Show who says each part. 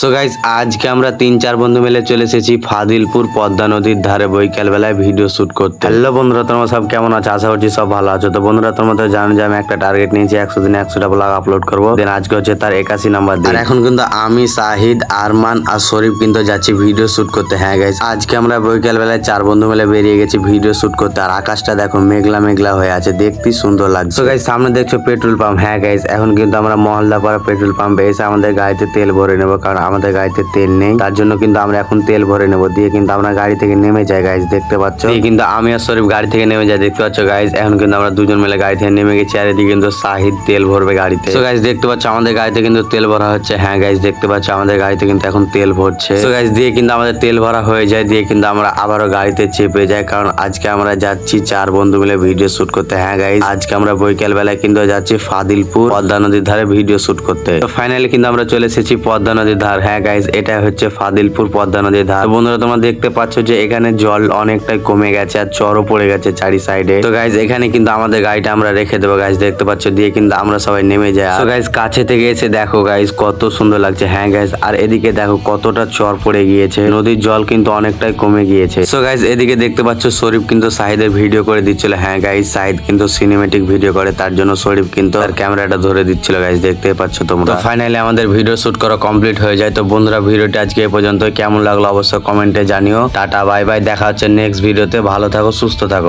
Speaker 1: So guys আজকে আমরা 3-4 বন্ধু মিলে চলে এসেছি ফাদিলপুর পদ্মা নদীর ধারে বৈকাল বেলায় ভিডিও শুট করতে। হ্যালো বন্ধুরা, তোমরা সব কেমন আছো? আশা করছি সব ভালো আছো। তো বন্ধুরা, তোমরা তো জানো যে আমি একটা টার্গেট নিয়েছি, 100 দিনে 100টা ব্লগ আপলোড করবো। দেন আজকে হচ্ছে তার 81 নাম্বার দিন। আর এখন কিন্তু আমি, শাহিদ, আরমান আর শরীফ কিন্তু যাচ্ছি ভিডিও শুট করতে। হ্যাঁ গাইজ, আজকে আমরা বৈকাল বেলায় 4 বন্ধু মিলে বেরিয়ে গেছি ভিডিও শুট করতে। আর আকাশটা দেখো মেঘলা মেঘলা হয়ে আছে, দেখতে সুন্দর লাগছে। তো গাইজ সামনে দেখছো পেট্রোল পাম্প। হ্যাঁ গাইজ, এখন কিন্তু আমরা মহল্লাপাড়া পেট্রোল পাম্পে এসে আমাদের গাড়িতে তেল ভরে নেবো, কারণ আমাদের গাড়িতে তেল নেই। তার জন্য কিন্তু আমরা এখন তেল ভরে নেবো। দিয়ে কিন্তু আমরা গাড়ি থেকে নেমে যাই গাইজ, দেখতে পাচ্ছ। দিয়ে কিন্তু আমি আর শরীফ গাড়ি থেকে নেমে যাই, দেখতে পাচ্ছ গাইজ। এখন কিন্তু আমরা দুজন মিলে গাড়ি থেকে নেমে গেছি, আর এদিকে কিন্তু শাহিদ তেল ভরবে গাড়িতে। তো গাইজ দেখতে পাচ্ছ আমাদের গাড়িতে কিন্তু তেল ভরা হচ্ছে। হ্যাঁ গাইজ, দেখতে পাচ্ছ আমাদের গাড়িতে কিন্তু এখন তেল ভরছে। তো গাইজ দিয়ে কিন্তু আমাদের তেল ভরা হয়ে যায়, দিয়ে কিন্তু আমরা আবারও গাড়িতে চেপে যাই, কারণ আজকে আমরা যাচ্ছি 4 বন্ধু মিলে ভিডিও শুট করতে। হ্যাঁ গাইজ, আজকে আমরা বৈকাল বেলায় কিন্তু যাচ্ছি ফাদিলপুর পদ্মা নদীর ধারে ভিডিও শুট করতে। তো ফাইনালি কিন্তু আমরা চলে এসেছি পদ্মা নদীর ধার। হ্যাঁ গাইজ, এটা হচ্ছে ফাদিলপুর পদ্মা নদীর ধার। বন্ধুরা, তোমরা দেখতে পাচ্ছ যে এখানে জল অনেকটাই কমে গেছে আর চরও পড়ে গেছে চারি সাইডে। তো গাইজ এখানে কিন্তু আমাদের গাড়িটা আমরা রেখে দেবো গাইজ, দেখতে পাচ্ছ। দিয়ে কিন্তু আমরা সবাই নেমে যাই। তো গাইজ কাছে থেকে এসে দেখো গাইজ কত সুন্দর লাগছে। হ্যাঁ গাইজ, আর এদিকে দেখো কতটা চর পড়ে গিয়েছে, নদীর জল কিন্তু অনেকটাই কমে গিয়েছে। তো গাইজ এদিকে দেখতে পাচ্ছ শরীফ কিন্তু শাহিদের ভিডিও করে দিচ্ছিল। হ্যাঁ গাইজ, শাহিদ কিন্তু সিনেমেটিক ভিডিও করে, তার জন্য শরীফ কিন্তু তার ক্যামেরাটা ধরে দিচ্ছিল গাইজ, দেখতে পাচ্ছ তোমরা। তো ফাইনালি আমাদের ভিডিও শুট করা কমপ্লিট হয়ে যায়। তো বন্ধুরা, ভিডিওটি আজকে এ পর্যন্ত। কেমন লাগলো অবশ্যই কমেন্টে জানিও। টাটা বাই বাই, দেখা হচ্ছে নেক্সট ভিডিওতে। ভালো থাকো, সুস্থ থাকো।